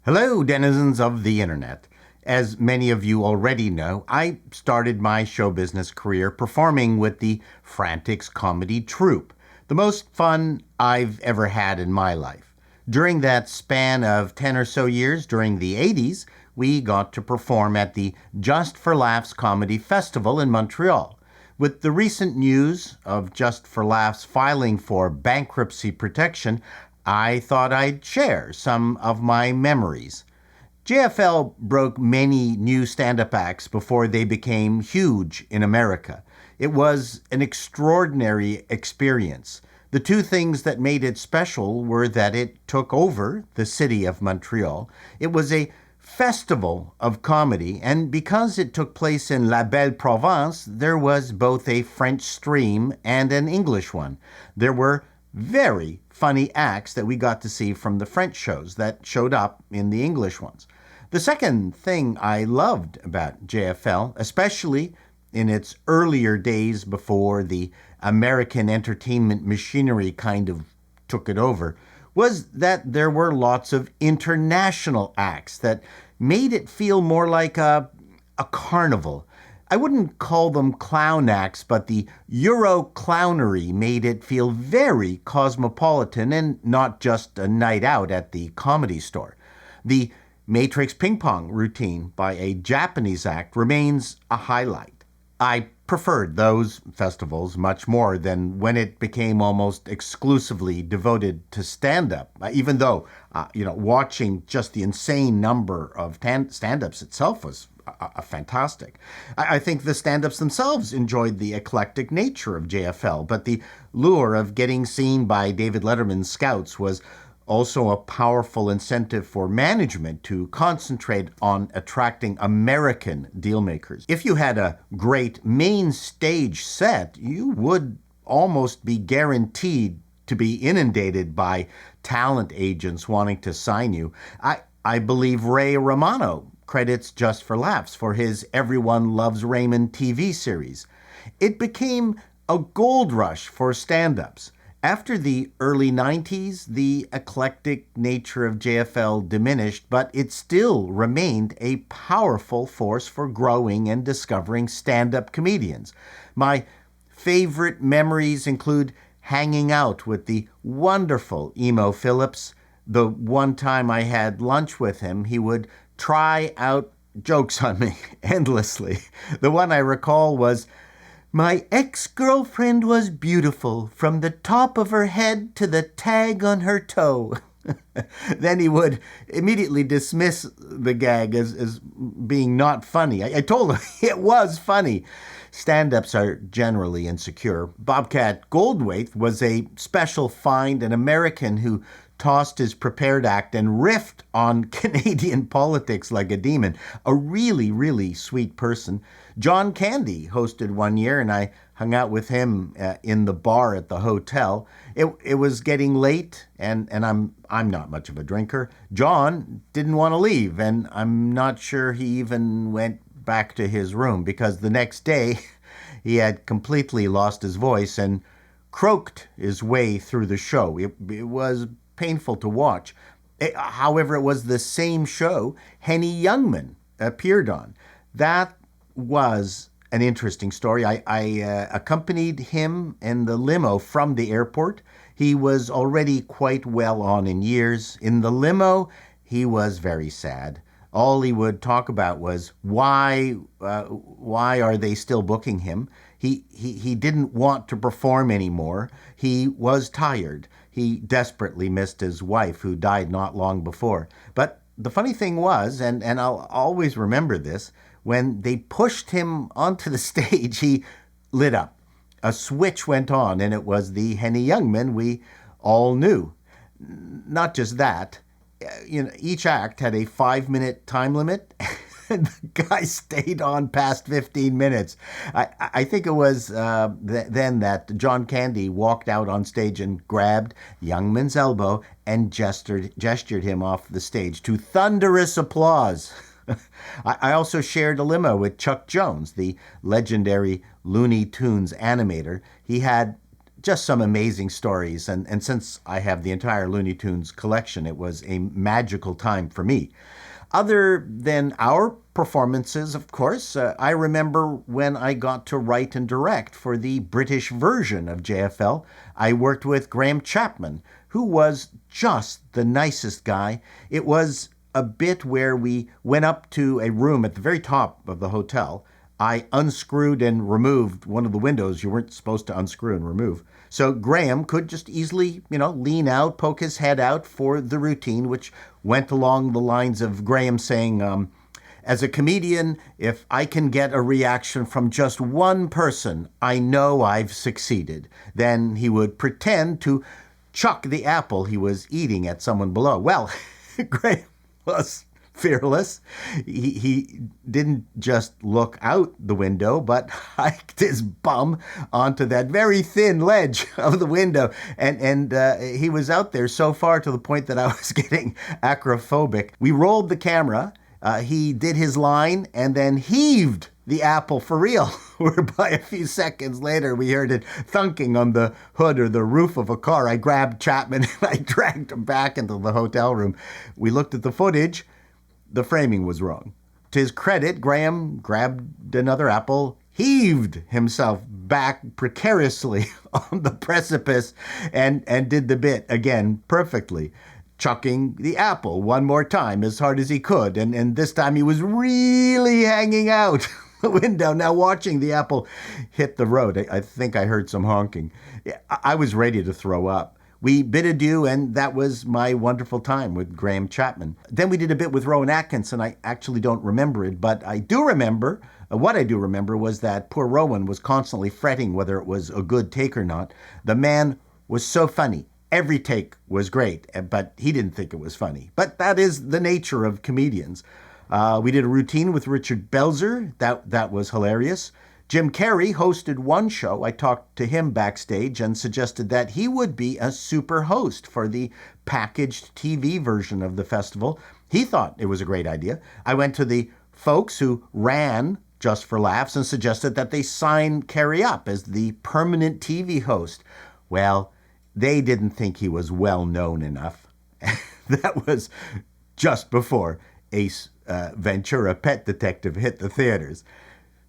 Hello, denizens of the internet. As many of you already know, I started my show business career performing with the Frantics Comedy Troupe, the most fun I've ever had in my life. During that span of 10 or so years during the 80s, we got to perform at the Just for Laughs Comedy Festival in Montreal. With the recent news of Just for Laughs filing for bankruptcy protection, I thought I'd share some of my memories. JFL broke many new stand up acts before they became huge in America. It was an extraordinary experience. The two things that made it special were that it took over the city of Montreal. It was a festival of comedy, and because it took place in La Belle Province, there was both a French stream and an English one. There were very funny acts that we got to see from the French shows that showed up in the English ones. The second thing I loved about JFL, especially in its earlier days before the American entertainment machinery kind of took it over, was that there were lots of international acts that made it feel more like a carnival. I wouldn't call them clown acts, but the Euro clownery made it feel very cosmopolitan and not just a night out at the Comedy Store. The Matrix Ping Pong routine by a Japanese act remains a highlight. I preferred those festivals much more than when it became almost exclusively devoted to stand-up, even though, watching just the insane number of stand-ups itself was fantastic. I think the stand-ups themselves enjoyed the eclectic nature of JFL, but the lure of getting seen by David Letterman's scouts was also a powerful incentive for management to concentrate on attracting American dealmakers. If you had a great main stage set, you would almost be guaranteed to be inundated by talent agents wanting to sign you. I believe Ray Romano credits Just for Laughs for his Everyone Loves Raymond TV series. It became a gold rush for stand-ups. After the early 90s, the eclectic nature of JFL diminished, but it still remained a powerful force for growing and discovering stand-up comedians. My favorite memories include hanging out with the wonderful Emo Phillips. The one time I had lunch with him, he would try out jokes on me endlessly. The one I recall was, "My ex-girlfriend was beautiful from the top of her head to the tag on her toe." Then he would immediately dismiss the gag as being not funny. I told him it was funny. Stand-ups are generally insecure. Bobcat Goldthwait was a special find, an American who tossed his prepared act and riffed on Canadian politics like a demon. A really, really sweet person. John Candy hosted one year, and I hung out with him in the bar at the hotel. It was getting late, and I'm not much of a drinker. John didn't want to leave, and I'm not sure he even went back to his room because the next day he had completely lost his voice and croaked his way through the show. It was painful to watch. However, it was the same show Henny Youngman appeared on. That was an interesting story. I accompanied him in the limo from the airport. He was already quite well on in years. In the limo, he was very sad. All he would talk about was why are they still booking him? He didn't want to perform anymore. He was tired. He desperately missed his wife, who died not long before. But the funny thing was, and I'll always remember this, when they pushed him onto the stage, he lit up. A switch went on, and it was the Henny Youngman we all knew. Not just that, each act had a 5-minute time limit. The guy stayed on past 15 minutes. I think it was then that John Candy walked out on stage and grabbed Youngman's elbow and gestured him off the stage to thunderous applause. I also shared a limo with Chuck Jones, the legendary Looney Tunes animator. He had just some amazing stories. And since I have the entire Looney Tunes collection, it was a magical time for me. Other than our performances, of course, I remember when I got to write and direct for the British version of JFL. I worked with Graham Chapman, who was just the nicest guy. It was a bit where we went up to a room at the very top of the hotel. I unscrewed and removed one of the windows you weren't supposed to unscrew and remove. So Graham could just easily, lean out, poke his head out for the routine, which went along the lines of Graham saying, as a comedian, if I can get a reaction from just one person, I know I've succeeded. Then he would pretend to chuck the apple he was eating at someone below. Well, Graham was fearless. He didn't just look out the window, but hiked his bum onto that very thin ledge of the window. And he was out there so far to the point that I was getting acrophobic. We rolled the camera. He did his line and then heaved the apple for real. Whereby a few seconds later, we heard it thunking on the hood or the roof of a car. I grabbed Chapman and I dragged him back into the hotel room. We looked at the footage. The framing was wrong. To his credit, Graham grabbed another apple, heaved himself back precariously on the precipice, and did the bit again perfectly, chucking the apple one more time as hard as he could. And this time he was really hanging out the window, now watching the apple hit the road. I think I heard some honking. I was ready to throw up. We bid adieu, and that was my wonderful time with Graham Chapman. Then we did a bit with Rowan Atkinson. I actually don't remember it, but I do remember, what I do remember was that poor Rowan was constantly fretting whether it was a good take or not. The man was so funny. Every take was great, but he didn't think it was funny. But that is the nature of comedians. We did a routine with Richard Belzer. That was hilarious. Jim Carrey hosted one show. I talked to him backstage and suggested that he would be a super host for the packaged TV version of the festival. He thought it was a great idea. I went to the folks who ran Just for Laughs and suggested that they sign Carrey up as the permanent TV host. Well, they didn't think he was well known enough. That was just before Ace Ventura: Pet Detective hit the theaters.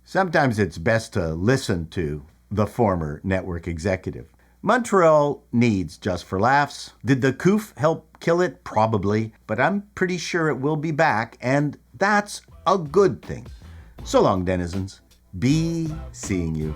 Sometimes it's best to listen to the former network executive. Montreal needs Just for Laughs. Did the coof help kill it? Probably. But I'm pretty sure it will be back, and that's a good thing. So long, denizens. Be seeing you.